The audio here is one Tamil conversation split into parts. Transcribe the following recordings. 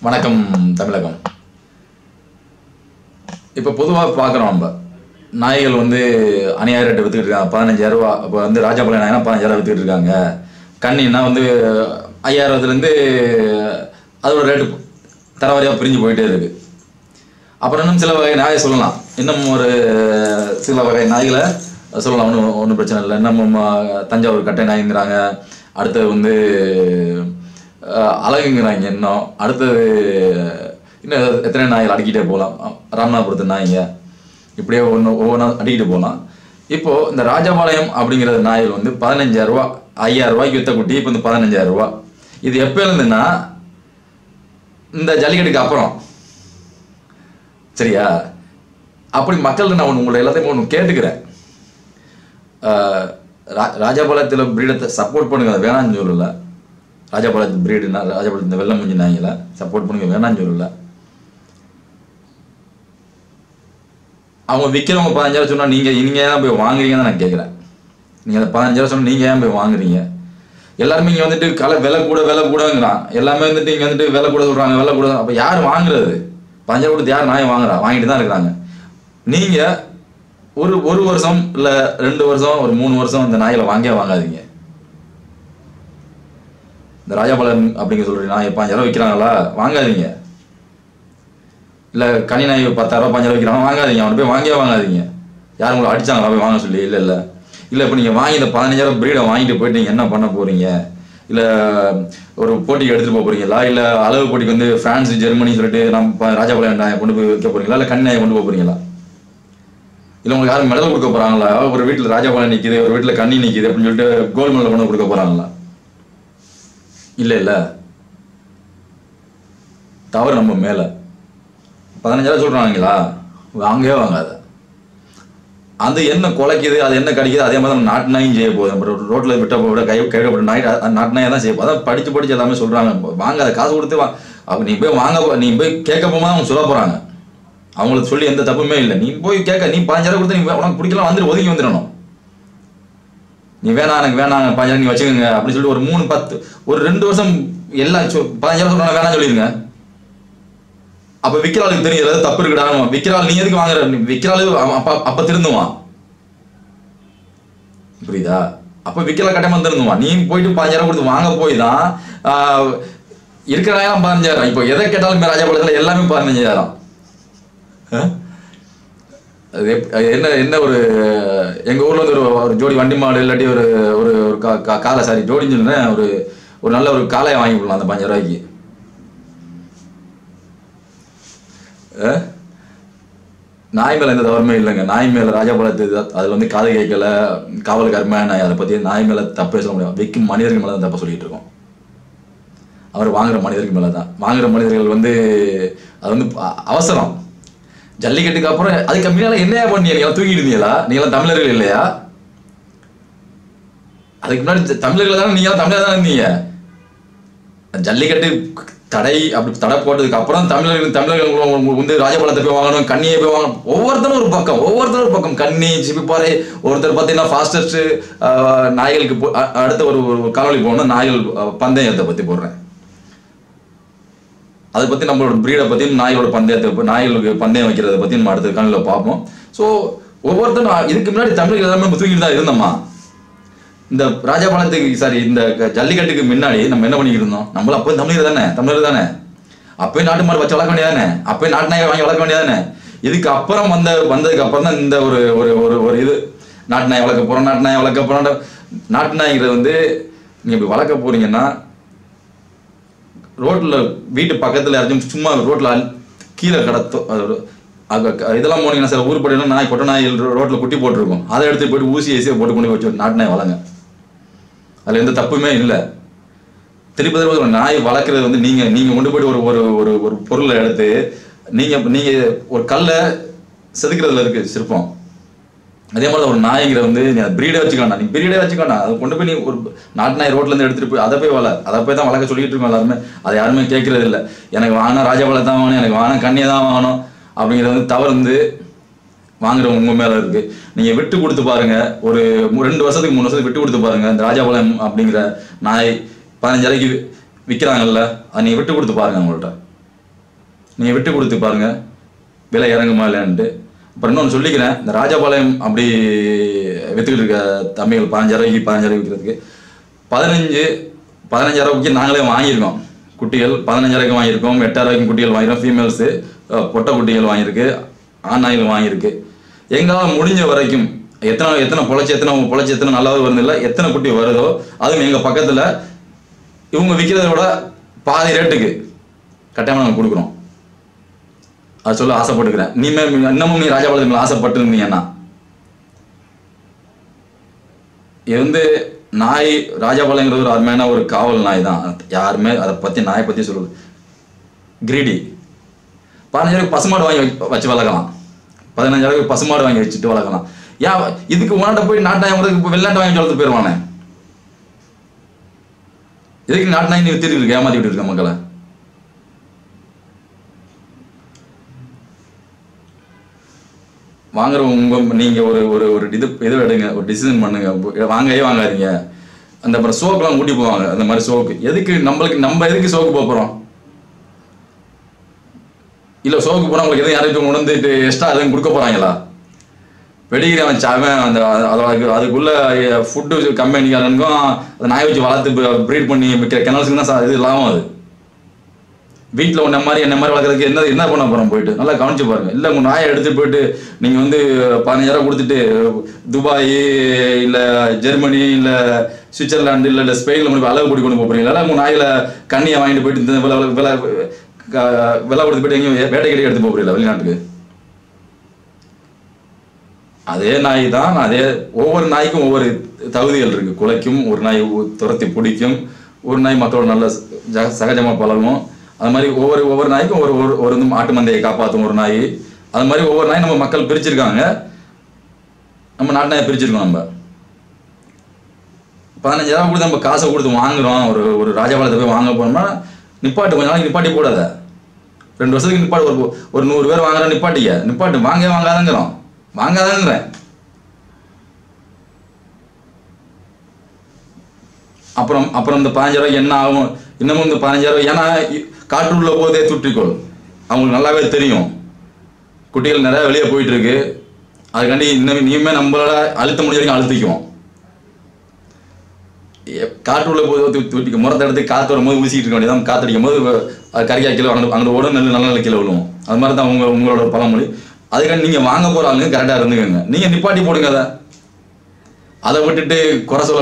வணக்கம் தமிழகம். இப்போ பொதுவாக பார்க்குறோம், நம்ம நாய்கள் வந்து அநியாய ரேட்டு விற்றுக்கிட்டு இருக்காங்க. 15,000 ரூபா. இப்போ வந்து ராஜபாளையம் நாய்னா 15,000 விற்றுக்கிட்டு இருக்காங்க. கண்ணின்னா வந்து 5,000லேருந்து அதோட ரேட்டு தரவாரியாக பிரிஞ்சு போயிட்டே இருக்கு. அப்புறம் இன்னும் சில வகை நாயை சொல்லலாம். இன்னும் ஒரு சில வகை நாய்களை சொல்லலாம். ஒன்றும் பிரச்சனை இல்லை. இன்னும் தஞ்சாவூர் கட்டை நாய்ங்கிறாங்க. அடுத்தது வந்து அழகுங்கிறாங்க. இன்னும் அடுத்தது இன்னும் எத்தனை நாய்கள் அடிக்கிட்டே போகலாம். ராமநாதபுரத்து நாய்ங்க இப்படியே ஒவ்வொன்றா அடிக்கிட்டு போகலாம். இப்போது இந்த ராஜபாளையம் அப்படிங்கிற நாய்கள் வந்து 15,000 ரூபா, 5,000 ரூபாய்க்கு விற்ற குட்டி இப்போ இந்த 15,000 ரூபா. இது எப்போ இருந்துன்னா இந்த ஜல்லிக்கட்டுக்கு அப்புறம். சரியா? அப்படி மக்கள் நான் உங்களை எல்லாத்தையும் ஒன்று கேட்டுக்கிறேன். ராஜபாளையத்தில் பிரீடத்தை சப்போர்ட் பண்ணுங்க, வேணான்னு சொல்லல. ராஜபாளையத்து பிரீடுனா ராஜபாளையத்து வெள்ளை மூஞ்சி நாய்களை சப்போர்ட் பண்ணுங்க, வேணான்னு சொல்லல. அவங்க விற்கிறவங்க 15,000 சொன்னால் நீங்கள் ஏன் போய் வாங்குறீங்கன்னு நான் கேட்குறேன். நீங்கள் அந்த 15,000 சொன்னால் நீங்கள் ஏன் போய் வாங்குறீங்க? எல்லாருமே இங்கே வந்துட்டு விலை கூடங்கிறான். எல்லாமே வந்துட்டு இங்கே வந்துட்டு விலை கூட சொல்கிறாங்க, விலை கூட. அப்போ யார் வாங்குறது? 15,000 கொடுத்து யார் நாய் வாங்குறா? வாங்கிட்டு தான் இருக்கிறாங்க. நீங்கள் ஒரு வருஷம் இல்லை 2 வருஷம், ஒரு 3 வருஷம் இந்த நாய்களை வாங்காதீங்க. இந்த ராஜபாளையம் அப்படிங்கிற சொல்கிற நாய் 15,000 விற்கிறாங்களா? வாங்காதீங்க. இல்லை கனி நாய் 10,000 15,000 விற்கிறாங்க, வாங்காதீங்க. அவனை போய் வாங்காதீங்க. யாரும் உங்களை அடித்தாங்களா போய் வாங்க சொல்லி? இல்லை. இப்போ நீங்கள் வாங்கி இந்த 15,000 பிரீடை வாங்கிட்டு போயிட்டு நீங்கள் என்ன பண்ண போகிறீங்க? இல்லை ஒரு போட்டிக்கு எடுத்துகிட்டு போக போகிறீங்களா? இல்லை அளவு போட்டிக்கு வந்து ஃப்ரான்ஸ் ஜெர்மனி சொல்லிட்டு நம்ம ராஜபாளையம் நாயை கொண்டு போய் வைக்க போகிறீங்களா? இல்லை கனி நாயை கொண்டு போக போகிறீங்களா? இல்லை உங்களுக்கு யாரும் மெடல் கொடுக்க போகிறாங்களா? ஒரு வீட்டில் ராஜபாளையம் நிற்கிது, ஒரு வீட்டில் கண்ணி நிற்கிது அப்படின்னு சொல்லிட்டு கோல்டு மெடல் கொண்டு கொடுக்க போகிறாங்களா? இல்லை. தவறு நம்ம மேலே. 15,000 சொல்கிறாங்களா? வாங்காத. அது என்ன குலைக்குது, அது என்ன கடிக்குது, அதே மாதிரி நம்ம நாட்டு நாயும் செய்ய போகுது. நம்ம ரோட்டில் விட்ட கைவிடப்பட்ட நாய் நாட்டு நாயை தான் செய்ய போகுது. அதான் படித்து எல்லாமே சொல்கிறாங்க. வாங்காத, காசு கொடுத்து அப்போ நீ போய் கேட்க போகும்போது அவங்க சொல்ல போகிறாங்க. அவங்களுக்கு சொல்லி எந்த தப்புமே இல்லை. நீ போய் கேட்க, நீ 15,000 கொடுத்து நீ உனக்கு பிடிக்கலாம் வந்துட்டு ஒதுங்கி வந்துடணும். நீ வேணாம், எனக்கு வேணாங்க 15,000 நீ வச்சுக்கோங்க அப்படின்னு சொல்லிட்டு ஒரு 3 10 ஒரு 2 வருஷம் எல்லாம் 15,000 சொல்றாங்க, வேணாம் சொல்லிடுங்க. அப்ப விற்கிறாளுக்கு தெரியும் ஏதாவது தப்பு இருக்குடா. விற்கிறாள் நீ எதுக்கு வாங்குற? விற்கிறாளு அப்ப திருந்துவான். புரியுதா? அப்ப விற்கிறாள் கட்டமா திருந்துவான். நீ போயிட்டு 15,000 கொடுத்து வாங்க போய் தான் இருக்கிற நேரம் 15,000. இப்போ எதை கேட்டாலும் ராஜபாளையத்தில் எல்லாமே 15,000. என்ன ஒரு எங்கள் ஊரில் வந்து ஒரு ஜோடி வண்டி மாடு இல்லாட்டி ஒரு காலை ஜோடின்னு சொன்னேன். ஒரு நல்ல ஒரு காளையை வாங்கி போடலாம் அந்த 15,000 ரூபாய்க்கு. நாய் மேலே எந்த தவறுமே இல்லைங்க. நாய் மேலே ராஜபாளையத்து அதில் வந்து காது கேட்கல, காவலுக்கு அருமையான நாய். அதை பற்றி நாய் மேலே தப்பே சொல்ல முடியாது. விற்கும் மனிதர்கள் மேலே தான் தப்ப சொல்லிட்டு இருக்கோம். அவர் வாங்குற மனிதர்கள் மேலே தான். வாங்குற மனிதர்கள் வந்து அது வந்து அவசரம். ஜல்லிக்கட்டுக்கு அப்புறம் அதுக்கு முன்னால என்னையா பண்ணீங்க? நீங்க தூங்கிட்டு இருந்தீங்களா? நீங்களாம் தமிழர்கள் இல்லையா? அதுக்கு முன்னாடி தமிழர்கள் தானே, நீங்க தமிழர் தானே இருந்தீங்க. ஜல்லிக்கட்டு அப்படி தடை போட்டதுக்கு அப்புறம் தமிழர்கள் வந்து ராஜபாளையத்தை போய் வாங்கணும், கண்ணியை போய் வாங்கணும். ஒவ்வொருத்தரும் ஒரு பக்கம் கண்ணி சிப்பிப்பாறை. ஒருத்தர் பார்த்தீங்கன்னா ஃபாஸ்டஸ்ட் நாய்களுக்கு அடுத்த ஒரு காணொலி போகணும். நாய்கள் பந்தயத்தை பற்றி போடுறேன். அதை பற்றி நம்மளோட பிரீடை பற்றியும் நாய்களுக்கு பந்தயம் வைக்கிறத பற்றி நம்ம அடுத்த காலையில் பார்ப்போம். ஸோ ஒவ்வொருத்தரும் இதுக்கு முன்னாடி தமிழர்கள் எல்லாமே தூக்கிட்டு தான் இருந்தோம்மா. இந்த ராஜபாளையத்துக்கு இந்த ஜல்லிக்கட்டுக்கு முன்னாடி நம்ம என்ன பண்ணிக்கிட்டு இருந்தோம்? நம்மளும் அப்போ தமிழர் தானே. அப்போயும் நாட்டு மாடு வச்சு வளர்க்க வேண்டியதானே? அப்போயும் நாட்டு நாயை வாங்கி வளர்க்க வேண்டியதானே? இதுக்கு அப்புறம் வந்ததுக்கு அப்புறம் தான் இந்த ஒரு இது நாட்டு நாயை வளர்க்க போகிறோம். நாட்டு நாய்ங்கிறது வந்து நீங்கள் இப்படி வளர்க்க போறீங்கன்னா ரோட்டில் வீட்டு பக்கத்தில் யாராச்சும் சும்மா ரோட்டில் கீழே இதெல்லாம் போனீங்கன்னா சில ஊர் பட்டினா நாய் கொட்டை நாய் ரோட்டில் குட்டி போட்டிருக்கும். அதை எடுத்து போயிட்டு ஊசியை போட்டு கொண்டு வச்சு நாட்டு நாய் வளங்க. அதில் எந்த தப்புமே இல்லை. திருப்பி நாய் வளர்க்குறது வந்து நீங்கள் கொண்டு போயிட்டு ஒரு பொருளை எடுத்து நீங்கள் ஒரு கல்லை செதுக்கிறதுல இருக்கு சிற்பம். அதே மாதிரி ஒரு நாய்ங்கிற வந்து நீ பிரீடே வச்சுக்கோண்டா. அதை கொண்டு போய் நீ ஒரு நாட்டு நாய் ரோட்லேருந்து எடுத்துகிட்டு போய் அதை போய் தான் வளர்க்க சொல்லிட்டு இருக்கோம் எல்லாருமே. அதை யாருமே கேட்கறது இல்லை. எனக்கு வாங்கினா ராஜபாளையம் தான் வாங்கணும், எனக்கு வாங்கினா கண்ணியை தான் வாங்கணும் அப்படிங்கிறது வந்து தவறு வந்து வாங்குறவங்க உங்க மேலே இருக்குது. நீங்கள் விட்டு கொடுத்து பாருங்கள். ஒரு 2 வருஷத்துக்கு 3 வருஷத்துக்கு விட்டு கொடுத்து பாருங்கள். இந்த ராஜபாளையம் அப்படிங்கிற நாய் 15,000 விற்கிறாங்கல்ல, அதை நீங்கள் விட்டு கொடுத்து பாருங்கள். அவங்கள்ட்ட நீங்கள் விட்டு கொடுத்து பாருங்கள் விலை இறங்குமா இல்லைன்ட்டு. அப்புறம் இன்னொன்று சொல்லிக்கிறேன், இந்த ராஜபாளையம் அப்படி விற்றுக்கிட்டு இருக்க தம்பிகள் 15,000 விற்கிறதுக்கு 15,000 நாங்களே வாங்கியிருக்கோம். குட்டிகள் 15,000 வாங்கியிருக்கோம், 8,000 குட்டிகள் வாங்கியிருக்கோம். ஃபீமேல்ஸு பொட்டை குட்டிகள் வாங்கியிருக்கு, ஆண் நாய்கள் வாங்கியிருக்கு. எங்களால் முடிஞ்ச வரைக்கும் எத்தனை பொழைச்சி எத்தனை நல்லாவது வருது இல்லை, எத்தனை குட்டி வருதோ அதுவும் எங்கள் பக்கத்தில் இவங்க விற்கிறத விட பாதி ரேட்டுக்கு கட்டாயமாக நாங்கள் கொடுக்குறோம். அது சொல்ல ஆசைப்பட்டுக்கிறேன். இன்னமும் நீ ராஜபாளையத்தில் ஆசைப்பட்டுருந்தீங்கன்னா, இது நாய் ராஜபாளையங்கிறது ஒரு அருமையான ஒரு காவல் நாய் தான். யாருமே அதை பற்றி நாயை பற்றி சொல்லுது. கிரீடி 15,000 பசுமாடு வாங்கி வச்சு வளர்க்கலாம், 15,000 பசுமாடு வாங்கி வச்சுட்டு வளர்க்கலாம். ஏன் இதுக்கு உன்னாட்ட போய் நாட்டாயம் வெளிநாட்டு வாங்கி வளர்த்து போயிடுவானே, எதுக்கு நாட்டு நாய் நீ வித்துட்டு இருக்க, ஏமாத்தி விட்டு இருக்க மக்களை? வாங்குறவங்க நீங்கள் ஒரு இது எடுங்க, ஒரு டிசிஷன் பண்ணுங்க. வாங்காதீங்க. அந்த அப்புறம் சோக்கெல்லாம் கூட்டி போவாங்க, அந்த மாதிரி சோக்கு எதுக்கு நம்ம எதுக்கு சோக்கு போகிறோம்? இல்லை சோக்கு போனால் உங்களுக்கு எதுவும் யாரையும் உணர்ந்துட்டு எக்ஸ்ட்ரா எதுவும் கொடுக்க போகிறாங்களா? வெடிக்கிற அவன் அந்த அதுக்குள்ள ஃபுட்டு கம்பெனிக்காரனுக்கும் அந்த நாய் வச்சு வளர்த்து ப்ரீட் பண்ணி விற்கிற கெனல்ஸுக்கு தான் இது லாபம். அது வீட்டில் என்ன மாதிரி வளர்க்குறதுக்கு என்ன பண்ண போகிறோம்? போயிட்டு நல்லா கவனிச்சு பாருங்க. இல்லை உங்கள் நாயை எடுத்துகிட்டு போயிட்டு நீங்கள் 15,000 கொடுத்துட்டு துபாய் இல்லை ஜெர்மனி இல்லை சுவிட்சர்லாண்டு இல்லை ஸ்பெயினில் அளவு கூட்டி கொண்டு போகிறீங்களா? இல்லை உங்கள் நாயில் கண்ணியை வாங்கிட்டு போயிட்டு இந்த விலை கொடுத்து போயிட்டு எங்கேயும் வேட்டைக்கடி எடுத்து போகிறீங்களா வெளிநாட்டுக்கு? அதே நாய் தான். ஒவ்வொரு நாய்க்கும் ஒவ்வொரு தகுதிகள் இருக்குது. குலைக்கும், ஒரு நாய் துரத்தி பிடிக்கும், ஒரு நாய் மக்களோட நல்ல சகஜமாக பழகும். அது மாதிரி ஒவ்வொரு நாய்க்கும் ஒரு ஆட்டு மந்தையை காப்பாற்றும் ஒரு நாய். அது மாதிரி ஒவ்வொரு நாய் நம்ம மக்கள் பிரிச்சிருக்காங்க. நம்ம நாட்டு நாயை பிரிச்சிருக்கோம். நம்ம 15,000 கொடுத்து நம்ம காசை கொடுத்து வாங்குறோம். ஒரு ராஜபாளையத்தை போய் வாங்க போனோம்னா நிப்பாட்டு, கொஞ்ச நாளைக்கு நிப்பாட்டி போடாத. 2 வருஷத்துக்கு நிப்பாட்டு. ஒரு 100 பேர் வாங்குறோம், நிப்பாட்டு. வாங்காதங்கிறோம், வாங்காதங்கிறேன். அப்புறம் இந்த 15,000 என்ன ஆகும்? இன்னமும் இந்த 15,000 ஏன்னா காற்றுள்ள போதே துற்றிக்கொள். அவங்களுக்கு நல்லாவே தெரியும் குட்டிகள் நிறைய வெளியே போயிட்டு இருக்கு. அதுக்காண்டி நீயுமே நம்மளால அழுத்த முடிஞ்ச வரைக்கும் அழுத்திக்குவோம். காற்றுள்ள போதே துட்டிக்க முறத்தை எடுத்து காற்று வரும்போது ஊசிக்கிட்டு இருக்க வேண்டியதான். காற்றடிக்கும் போது அது கறிக்கா கிலோ அங்கே ஓடும், நல்ல கிலோ விழுவும். அது மாதிரி தான் உங்களோட பழமொழி. அதுக்காண்டி நீங்கள் வாங்க போகிற ஆளுங்க கரெக்டாக இருந்துக்கோங்க. நீங்கள் நிப்பாட்டி போடுங்க. அதை விட்டுட்டு குறை சொல்ல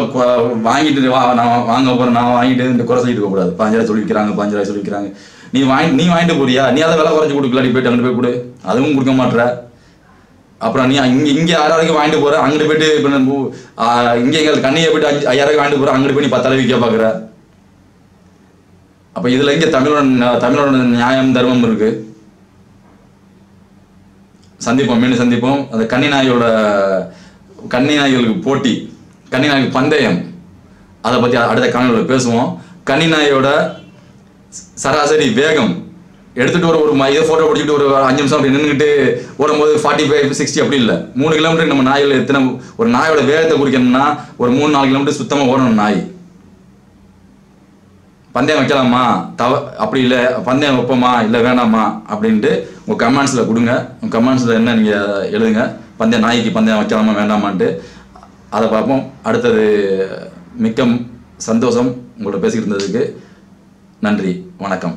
வாங்கிட்டு நான் வாங்க போகிறேன், நான் வாங்கிட்டு இந்த குறை சொல்லிட்டு போகக்கூடாது. 15,000 சொல்லிக்கிறாங்க, 15,000 சொல்லிக்கிறாங்க. நீ வாங்கிட்டு போறியா? நீ அதை விலை குறைச்சி கொடுக்கலாடி, போயிட்டு அங்கிட்டு போய் கொடு. அதுவும் கொடுக்க மாட்டேற. அப்புறம் நீ இங்கே 6,000 வாங்கிட்டு போகிற, அங்கிட்டு போயிட்டு இங்கே எங்களுக்கு கண்ணியை போயிட்டு 5,000 வாங்கிட்டு போகிற, அங்கிட்டு போய் நீ 10,000 விற்க பார்க்குற. அப்போ இதில் எங்கே தமிழோட நியாயம் தர்மம் இருக்குது? மீண்டும் சந்திப்போம். அந்த கன்னி நாய்களுக்கு போட்டி, கன்னி நாய்க்கு பந்தயம், அதை பற்றி அடுத்த காணொலியில் பேசுவோம். கன்னி நாயோட சராசரி வேகம் எடுத்துகிட்டு ஒரு இதை ஃபோட்டோ பிடிச்சிட்டு ஒரு 5 நிமிஷம் அப்படி நின்றுக்கிட்டு ஓடும்போது 45, 60 அப்படி இல்லை. 3 கிலோமீட்டருக்கு நம்ம நாய்கள் ஒரு நாயோட வேகத்தை குறிக்கணும்னா ஒரு 3-4 கிலோமீட்டர் சுத்தமாக ஓடணும் நாய். பந்தயம் வைக்கலாமா? அப்படி இல்லை, பந்தயம் வைப்போமா இல்லை வேணாமா அப்படின்ட்டு உங்கள் கமெண்ட்ஸில் கொடுங்க. உங்கள் கமெண்ட்ஸில் என்ன நீங்கள் எழுதுங்க. நாய்க்கு பந்தயம் வைக்கலாமா வேண்டாமான்ட்டு அதை பார்ப்போம். அடுத்தது மிக்க சந்தோஷம் உங்களோட பேசிக்கிட்டு இருந்ததுக்கு. நன்றி, வணக்கம்.